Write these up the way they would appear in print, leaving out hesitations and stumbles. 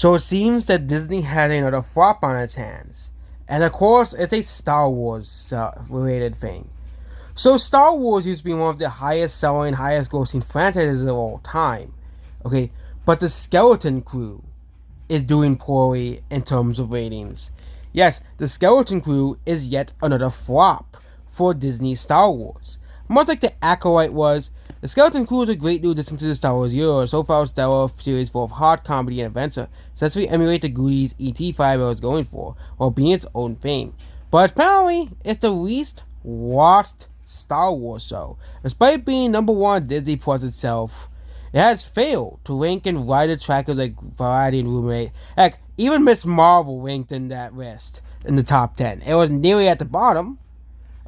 So it seems that Disney had another flop on its hands. And of course, it's a Star Wars related thing. So Star Wars used to be one of the highest selling, highest grossing franchises of all time. Okay, but the Skeleton Crew is doing poorly in terms of ratings. Yes, the Skeleton Crew is yet another flop for Disney Star Wars. Much like the Acolyte was, the Skeleton Crew is a great new addition to the Star Wars era, so far stellar series full of hard comedy and adventure, successfully emulate the Goonies E.T. 5 was going for, while being its own thing. But apparently, it's the least watched Star Wars show. Despite being number one Disney Plus itself, it has failed to rank in wider trackers like Variety and Ruminate. Heck, even Miss Marvel ranked in that list in the top 10. It was nearly at the bottom,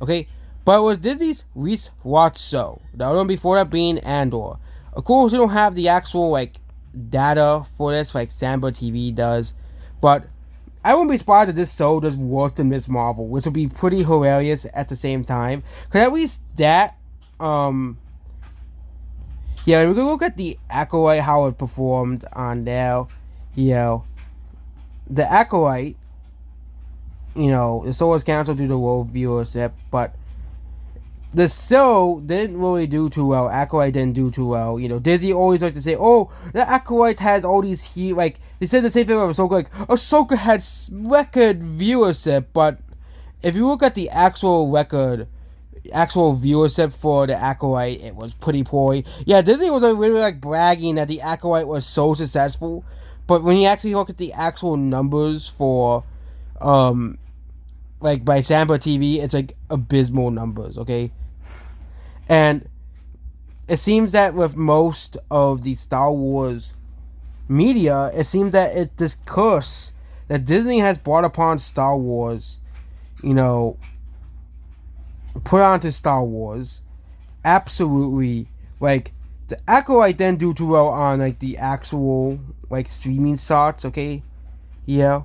okay? But it was Disney's least watched show. The other one before that being Andor. Of course, we don't have the actual, data for this, like Samba TV does. But I wouldn't be surprised if this show does worse than Miss Marvel, which would be pretty hilarious at the same time. Because at least that, yeah, we can look at the Acolyte, how it performed on there. The Acolyte, the show was canceled due to low viewership, but the show didn't really do too well. Acolyte didn't do too well. Disney always like to say, "Oh, the Acolyte has all these they said the same thing about Ahsoka. Like Ahsoka had record viewership, but if you look at the actual viewership for the Acolyte, it was pretty poor. Yeah, Disney was really bragging that the Acolyte was so successful, but when you actually look at the actual numbers for, by Samba TV, it's abysmal numbers. Okay. And it seems that with most of the Star Wars media, it seems that it's this curse that Disney has brought upon Star Wars, put onto Star Wars. Absolutely. The Acolyte didn't do too well on, the actual, streaming sites, okay? Yeah.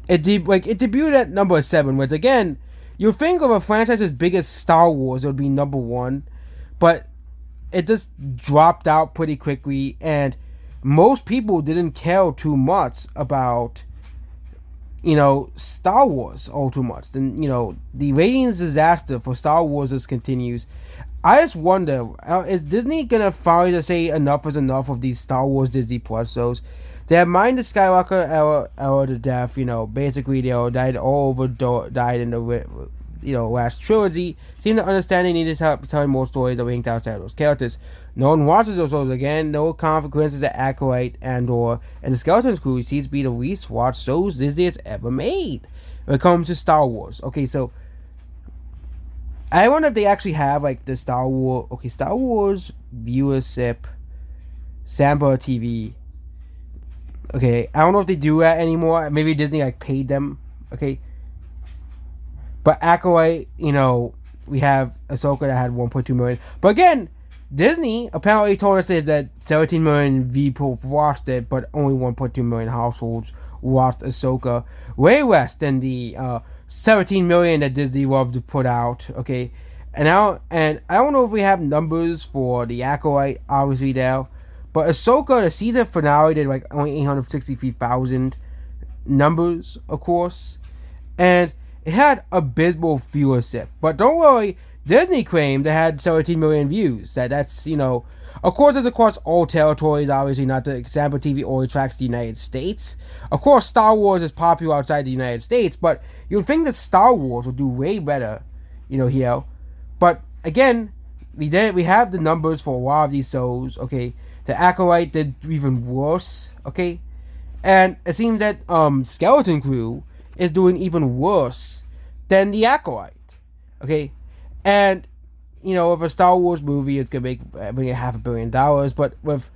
It debuted at number 7, which, again, you'd think of a franchise as big as Star Wars, it would be number 1, but it just dropped out pretty quickly, and most people didn't care too much about, Star Wars all too much. Then, the ratings disaster for Star Wars just continues. I just wonder, is Disney gonna finally just say enough is enough of these Star Wars Disney Plus shows? They have mined the Skywalker era to death. Basically they all died in the last trilogy. Seem to understand they need to tell more stories that linked outside those characters. No one watches those shows again. No consequences to Acolyte and the Skeleton Crew seems to be the least watched shows Disney has ever made when it comes to Star Wars. Okay, so I wonder if they actually have the Star Wars viewership Samba TV. Okay, I don't know if they do that anymore. Maybe Disney paid them. Okay, but Acolyte, we have Ahsoka that had 1.2 million. But again, Disney apparently told us that 17 million people watched it, but only 1.2 million households watched Ahsoka. Way less than the 17 million that Disney loved to put out. Okay, and I don't know if we have numbers for the Acolyte. Obviously, now. But Ahsoka, the season finale did only 863,000 numbers, of course. And it had abysmal viewership. But don't worry, Disney claimed it had 17 million views. That's, of course it's across all territories, obviously not the Samba TV only tracks the United States. Of course Star Wars is popular outside the United States, but you'd think that Star Wars would do way better, here. But again, we have the numbers for a lot of these shows, okay? The Acolyte did even worse, okay? And it seems that Skeleton Crew is doing even worse than the Acolyte, okay? And, if a Star Wars movie is going to bring in $500 million, but with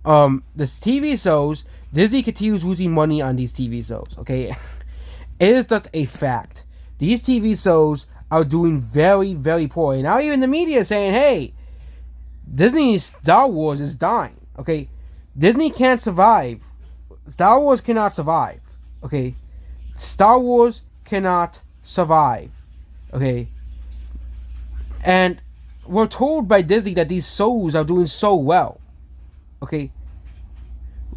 the TV shows, Disney continues losing money on these TV shows, okay? It is just a fact. These TV shows are doing very, very poorly. Now even the media is saying, hey, Disney's Star Wars is dying, okay? Disney can't survive. Star Wars cannot survive, okay? Star Wars cannot survive, okay? And we're told by Disney that these shows are doing so well, okay?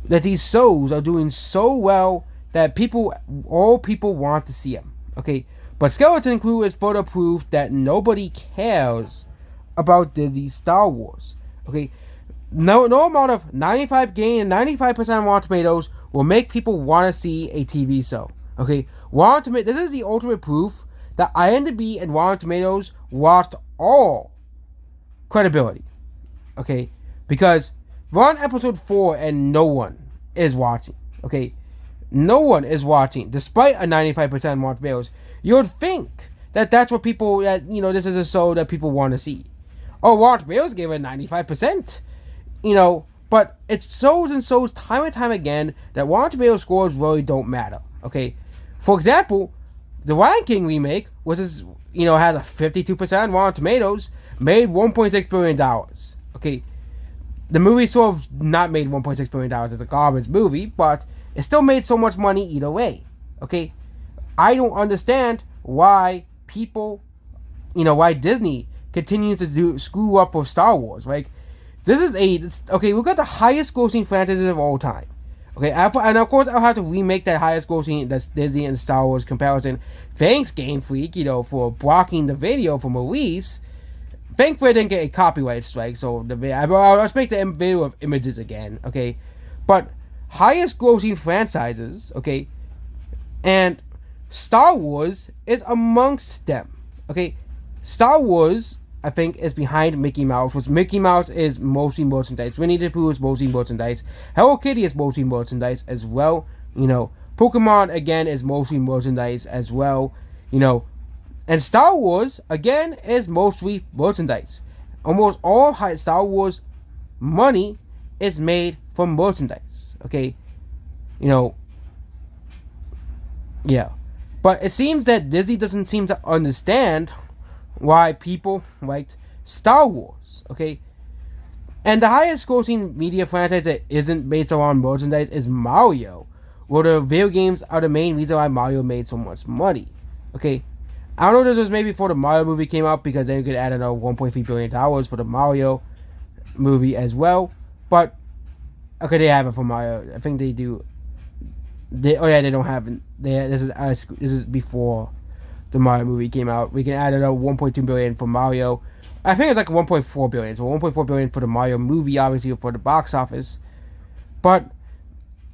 that these shows are doing so well that all people want to see them. Okay, but Skeleton Crew is further proof that nobody cares about Disney's Star Wars. Okay, no amount of 95% Rotten Tomatoes will make people want to see a TV show. Okay, this is the ultimate proof that IMDb and Rotten Tomatoes lost all credibility. Okay, because we're on episode 4 and no one is watching. Okay, no one is watching, despite a 95% Rotten Tomatoes. You would think that that's what people, this is a show that people want to see. Oh, Rotten Tomatoes gave it 95%. But it shows and shows time and time again that Rotten Tomatoes scores really don't matter. Okay, for example, the Lion King remake has a 52% Rotten Tomatoes, made $1.6 billion. Okay, the movie sort of not made $1.6 billion as a garbage movie, but it still made so much money either way. Okay, I don't understand why why Disney continues to screw up with Star Wars. Like, we've got the highest grossing franchises of all time. Okay, and of course I'll have to remake that highest grossing Disney and Star Wars comparison. Thanks, Game Freak, for blocking the video from release. Thankfully I didn't get a copyright strike, so I'll make the video of images again, okay? But highest grossing franchises, okay, and Star Wars is amongst them, okay? Star Wars, I think, is behind Mickey Mouse, which Mickey Mouse is mostly merchandise. Winnie the Pooh is mostly merchandise. Hello Kitty is mostly merchandise as well. Pokemon, again, is mostly merchandise as well. And Star Wars, again, is mostly merchandise. Almost all Star Wars money is made from merchandise. Okay? Yeah. But it seems that Disney doesn't seem to understand why people liked Star Wars, okay? And the highest grossing media franchise that isn't based around merchandise is Mario. Well, the video games are the main reason why Mario made so much money, okay? I don't know if this was maybe before the Mario movie came out, because then you could add another $1.3 billion for the Mario movie as well. But, okay, they have it for Mario. I think they do. They don't have it. This is before the Mario movie came out. We can add another $1.2 billion for Mario. I think it's like $1.4 billion. So $1.4 billion for the Mario movie, obviously, for the box office. But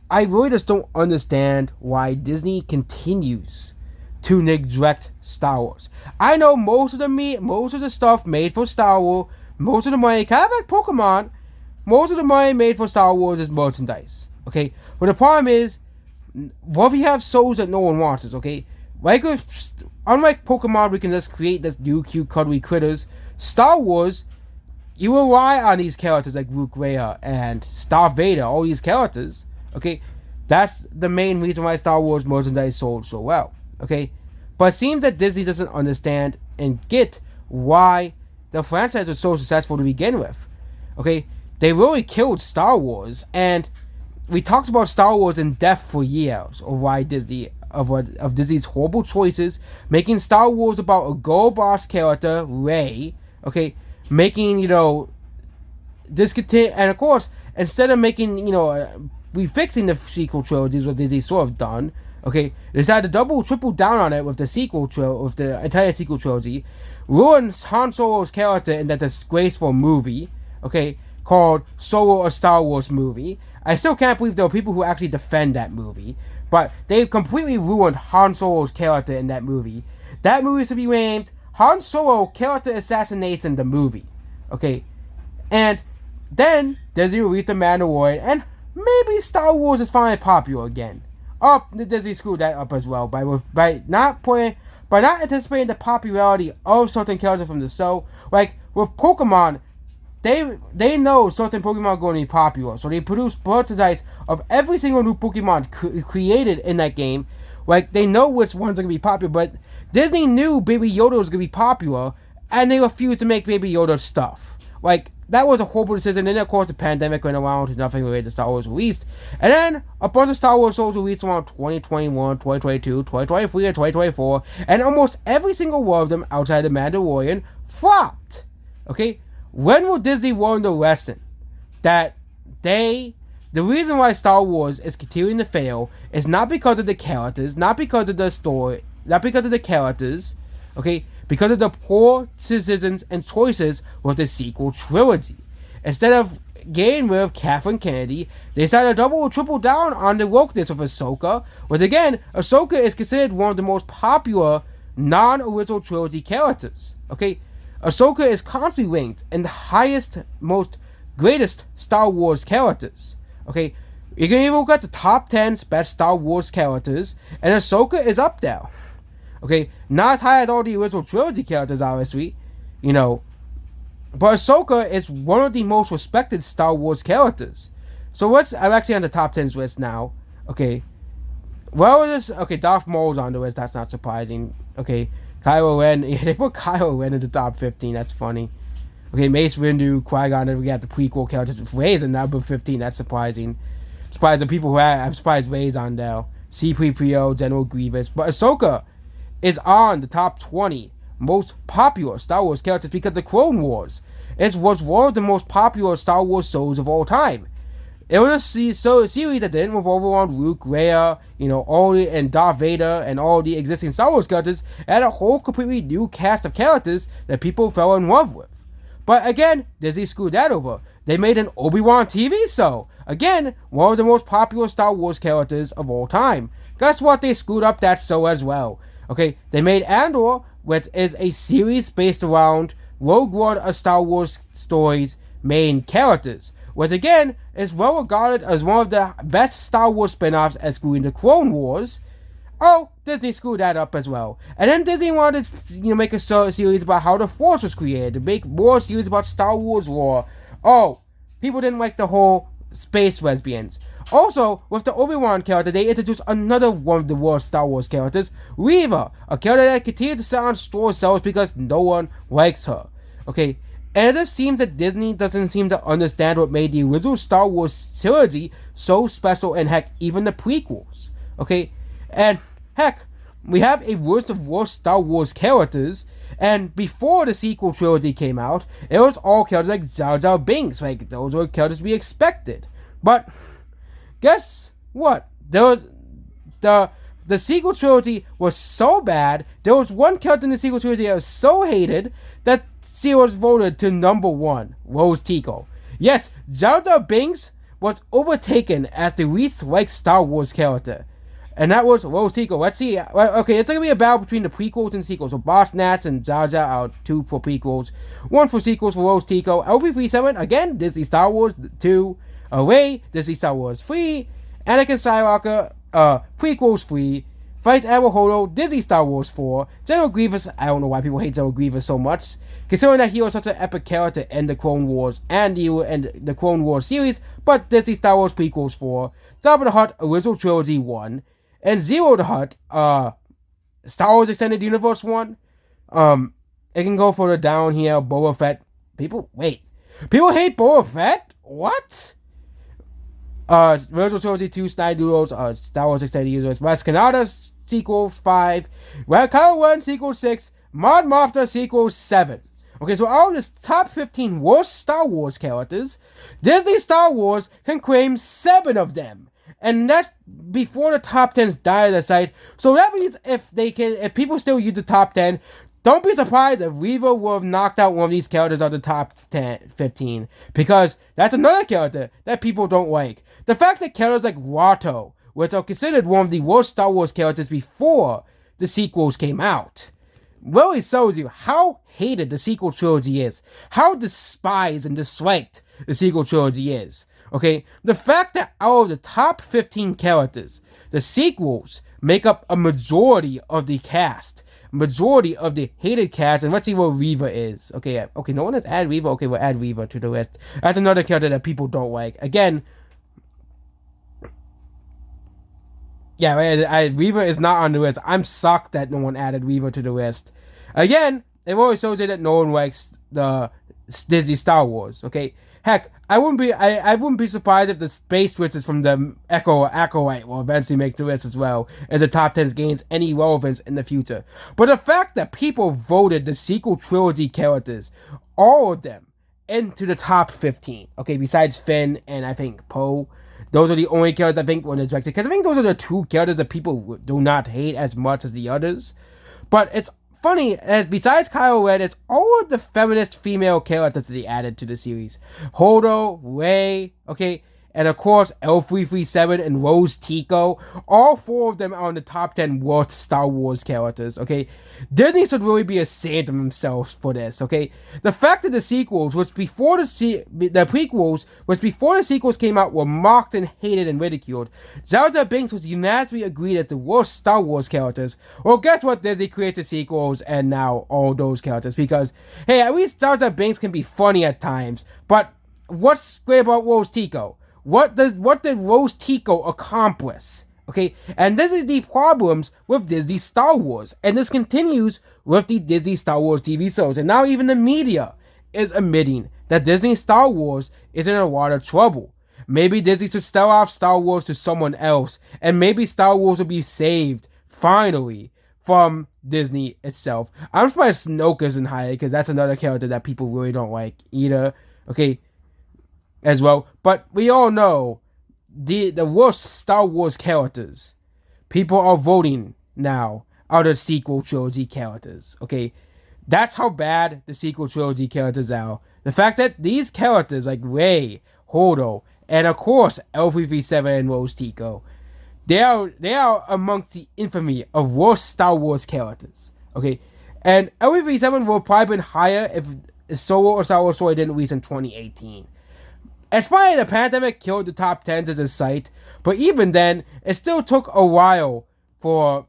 I really just don't understand why Disney continues to neglect Star Wars. I know most of the stuff made for Star Wars, most of the money, kind of like Pokemon, most of the money made for Star Wars is merchandise. Okay? But the problem is, what if you have shows that no one wants? Okay? Unlike Pokemon, we can just create this new cute cuddly critters. Star Wars, you rely on these characters like Luke, Leia, and Darth Vader, all these characters. Okay, that's the main reason why Star Wars merchandise sold so well. Okay, but it seems that Disney doesn't understand and get why the franchise was so successful to begin with. Okay, they really killed Star Wars, and we talked about Star Wars in depth for years of why Disney. Of Disney's horrible choices, making Star Wars about a girl boss character, Rey, okay, making, discontinue, and of course, instead of making, refixing the sequel trilogies, what Disney sort of done, okay, they decided to triple down on it with the entire sequel trilogy, ruins Han Solo's character in that disgraceful movie, okay, called Solo: A Star Wars Movie. I still can't believe there are people who actually defend that movie. But they completely ruined Han Solo's character in that movie. That movie should be named Han Solo Character Assassination, the movie. Okay? And then Disney released The Mandalorian, and maybe Star Wars is finally popular again. Disney screwed that up as well by not anticipating the popularity of certain characters from the show. Like with Pokemon, they know certain Pokemon are going to be popular, so they produce merchandise of every single new Pokemon created in that game. Like, they know which ones are going to be popular, but Disney knew Baby Yoda was going to be popular, and they refused to make Baby Yoda stuff. Like, that was a horrible decision. And then, of course, the pandemic went around and nothing related to Star Wars released. And then a bunch of Star Wars shows released around 2021, 2022, 2023, and 2024, and almost every single one of them outside The Mandalorian flopped. Okay? When will Disney learn the lesson that the reason why Star Wars is continuing to fail is not because of the characters, not because of the story, not because of the characters, okay, because of the poor decisions and choices with the sequel trilogy. Instead of getting rid of Kathleen Kennedy, they decided to double or triple down on the wokeness of Ahsoka, which again, Ahsoka is considered one of the most popular non-original trilogy characters, okay? Ahsoka is constantly ranked in the highest, most greatest Star Wars characters, okay? You can even look at the top 10 best Star Wars characters, and Ahsoka is up there, okay? Not as high as all the original trilogy characters, obviously, you know, but Ahsoka is one of the most respected Star Wars characters. So I'm actually on the top 10 list now, okay? Darth Maul's on the list, that's not surprising, okay? Kylo Ren, yeah, they put Kylo Ren in the top 15, that's funny. Okay, Mace Windu, Qui-Gon, and we got the prequel characters. Rey's in number 15, that's surprising. Surprised the people I'm surprised Rey's on there. C-3PO, General Grievous. But Ahsoka is on the top 20 most popular Star Wars characters because the Clone Wars was one of the most popular Star Wars shows of all time. It was a series that didn't revolve around Luke, Leia, and Darth Vader and all the existing Star Wars characters. It had a whole completely new cast of characters that people fell in love with. But again, Disney screwed that over. They made an Obi-Wan TV show. Again, one of the most popular Star Wars characters of all time. Guess what? They screwed up that show as well. Okay, they made Andor, which is a series based around Rogue One of Star Wars stories' main characters, which again is well regarded as one of the best Star Wars spin-offs, excluding the Clone Wars. Oh, Disney screwed that up as well. And then Disney wanted to make a series about how the Force was created, to make more series about Star Wars lore. Oh, people didn't like the whole space lesbians. Also, with the Obi-Wan character, they introduced another one of the worst Star Wars characters, Reva, a character that continues to sit on store shelves because no one likes her. Okay, and it just seems that Disney doesn't seem to understand what made the original Star Wars trilogy so special, and heck, even the prequels. Okay, and heck, we have a worst of worst Star Wars characters, and before the sequel trilogy came out, it was all characters like Jar Jar Binks, like those were characters we expected. But guess what? The sequel trilogy was so bad. There was one character in the sequel trilogy that was so hated that she was voted to number 1, Rose Tico. Yes, Jar Jar Binks was overtaken as the least liked Star Wars character, and that was Rose Tico. Let's see. Okay, it's gonna be a battle between the prequels and sequels. So Boss Nass and Jar Jar are 2 for prequels, 1 for sequels for Rose Tico. LV37 again, Disney Star Wars 2. Rey, Disney Star Wars 3. Anakin Skywalker, prequels 3. Fights Admiral Holdo, Disney Star Wars 4. General Grievous, I don't know why people hate General Grievous so much, considering that he was such an epic character in the Clone Wars and the Clone Wars series, but Disney Star Wars prequels 4. Jabba the Hutt, original trilogy 1. And Zero the Hutt, Star Wars Extended Universe 1. It can go further down here, Boba Fett. People hate Boba Fett? What? Original Trilogy 2, Snyder Star Wars Extended Universe, West Canada's sequel 5, Kylo Ren sequel 6, Mon Mothma sequel 7. Okay, so all this top 15 worst Star Wars characters, Disney Star Wars can claim 7 of them. And that's before the top 10s die on the site. So that means if people still use the top 10, don't be surprised if Reva will have knocked out one of these characters out of the top 15. Because that's another character that people don't like. The fact that characters like Watto, which are considered one of the worst Star Wars characters before the sequels came out, really shows you how hated the sequel trilogy is. How despised and disliked the sequel trilogy is. Okay, the fact that out of the top 15 characters, the sequels make up a majority of the cast, majority of the hated cast, and let's see what Reva is. Okay, no one has added Reva. Okay, we'll add Reva to the list. That's another character that people don't like. Again, yeah, Reva is not on the list. I'm shocked that no one added Reva to the list. Again, it always shows you that no one likes the Disney Star Wars. Okay, heck, I wouldn't be surprised if the space witches from the Acolyte will eventually make the list as well, if the top 10 gains any relevance in the future. But the fact that people voted the sequel trilogy characters, all of them, into the top 15, okay, besides Finn and I think Poe, those are the only characters I think were rejected. Because I think those are the two characters that people do not hate as much as the others. But it's funny, as besides Kylo Ren, it's all of the feminist female characters that they added to the series. Holdo, Rey, okay, and of course L337 and Rose Tico. All four of them are in the top 10 worst Star Wars characters, okay? Disney should really be ashamed of themselves for this, okay? The fact that the sequels, which before the prequels, which before the sequels came out, were mocked and hated and ridiculed. Jar Jar Binks was unanimously agreed as the worst Star Wars characters. Well, guess what? Disney creates the sequels and now all those characters, because, hey, at least Jar Jar Binks can be funny at times, but what's great about Rose Tico? What did Rose Tico accomplish? Okay, and this is the problems with Disney Star Wars, and this continues with the Disney Star Wars TV shows, and now even the media is admitting that Disney Star Wars is in a lot of trouble. Maybe Disney should sell off Star Wars to someone else, and maybe Star Wars will be saved, finally, from Disney itself. I'm surprised Snoke isn't hired, because that's another character that people really don't like either, okay, as well. But we all know the worst Star Wars characters, people are voting now, are the sequel trilogy characters, okay? That's how bad the sequel trilogy characters are. The fact that these characters like Rey, Holdo, and of course L337 and Rose Tico, they are amongst the infamy of worst Star Wars characters, okay? And L337 would have probably been higher if Solo or Star Wars Story didn't release in 2018. It's probably the pandemic killed the top 10s as a site, but even then, it still took a while for...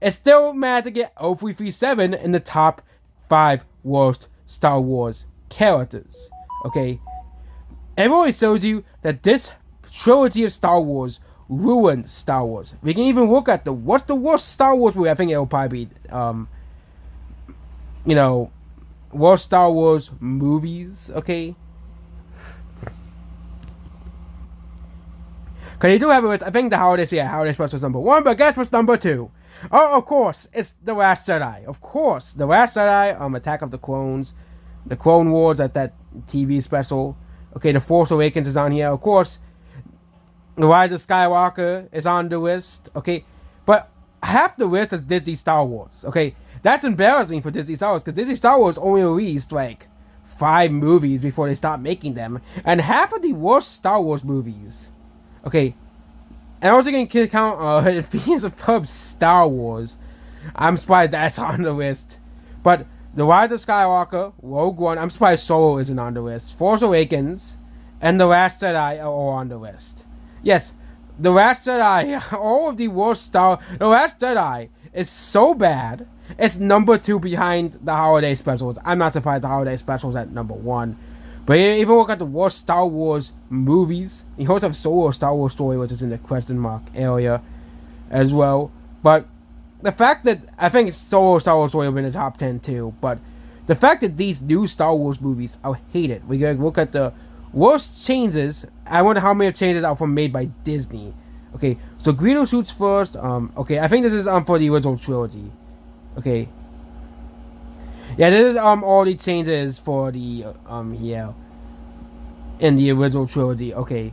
It still managed to get L337 in the top 5 worst Star Wars characters, okay? It really shows you that this trilogy of Star Wars ruined Star Wars. We can even look at what's the worst Star Wars movie? I think it'll probably be, worst Star Wars movies, okay? Because they do have it, I think the Holiday Express was number 1, but guess what's number 2? Oh, of course, it's The Last Jedi. Of course, The Last Jedi, Attack of the Clones, The Clone Wars, that's that TV special. Okay, The Force Awakens is on here. Of course, The Rise of Skywalker is on the list. Okay, but half the list is Disney Star Wars. Okay, that's embarrassing for Disney Star Wars, because Disney Star Wars only released, like, 5 movies before they stopped making them. And half of the worst Star Wars movies... Okay, and I was going to count Phineas and Ferb Star Wars. I'm surprised that's on the list. But The Rise of Skywalker, Rogue One, I'm surprised Solo isn't on the list. Force Awakens, and The Last Jedi are all on the list. Yes, The Last Jedi, all of the worst The Last Jedi is so bad, it's number 2 behind the holiday specials. I'm not surprised the holiday specials at number 1. But even look at the worst Star Wars movies. You also have Solo Star Wars Story, which is in the question mark area as well. But the fact that, I think Solo Star Wars Story will be in the top 10 too. But the fact that these new Star Wars movies are hated. We gotta look at the worst changes. I wonder how many changes are made by Disney. Okay, so Greedo shoots first. Okay, I think this is for the original trilogy. Okay. Yeah, this is all the changes for the here in the original trilogy. Okay.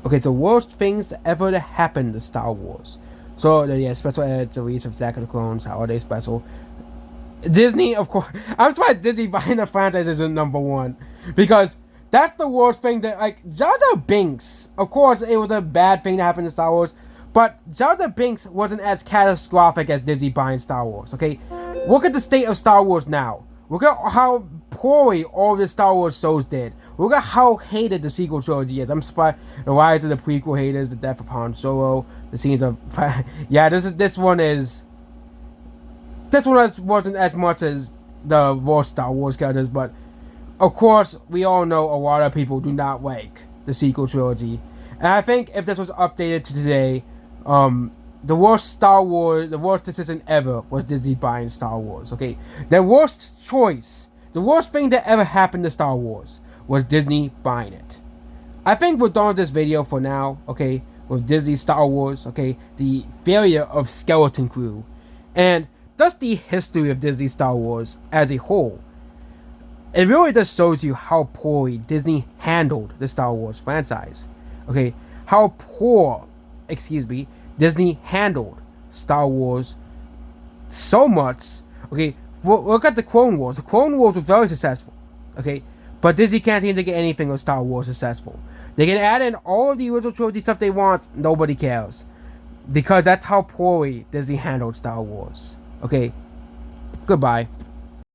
Okay, so worst things ever to happen to Star Wars. So yeah, special edits, release of Attack of the Clones, holiday special. Disney, of course. I'm surprised Disney buying the franchise isn't number 1, because that's the worst thing that, like, Jar Jar Binks. Of course, it was a bad thing that happened to Star Wars. But Jar Jar Binks wasn't as catastrophic as Disney buying Star Wars, okay? Look at the state of Star Wars now. Look at how poorly all the Star Wars shows did. Look at how hated the sequel trilogy is. I'm surprised the rise of the prequel haters, the death of Han Solo, the scenes of... yeah, this one wasn't as much as the worst Star Wars characters, but of course, we all know a lot of people do not like the sequel trilogy. And I think if this was updated to today... the worst decision ever was Disney buying Star Wars, okay? The worst choice, the worst thing that ever happened to Star Wars was Disney buying it. I think we're done with this video for now, okay? With Disney Star Wars, okay? The failure of Skeleton Crew, and thus the history of Disney Star Wars as a whole. it really just shows you how poorly Disney handled the Star Wars franchise. Okay, how poor, Disney handled Star Wars so much. Okay, look at the Clone Wars. The Clone Wars were very successful. Okay, but Disney can't seem to get anything with Star Wars successful. They can add in all of the original trilogy stuff they want. Nobody cares. Because that's how poorly Disney handled Star Wars. Okay, goodbye.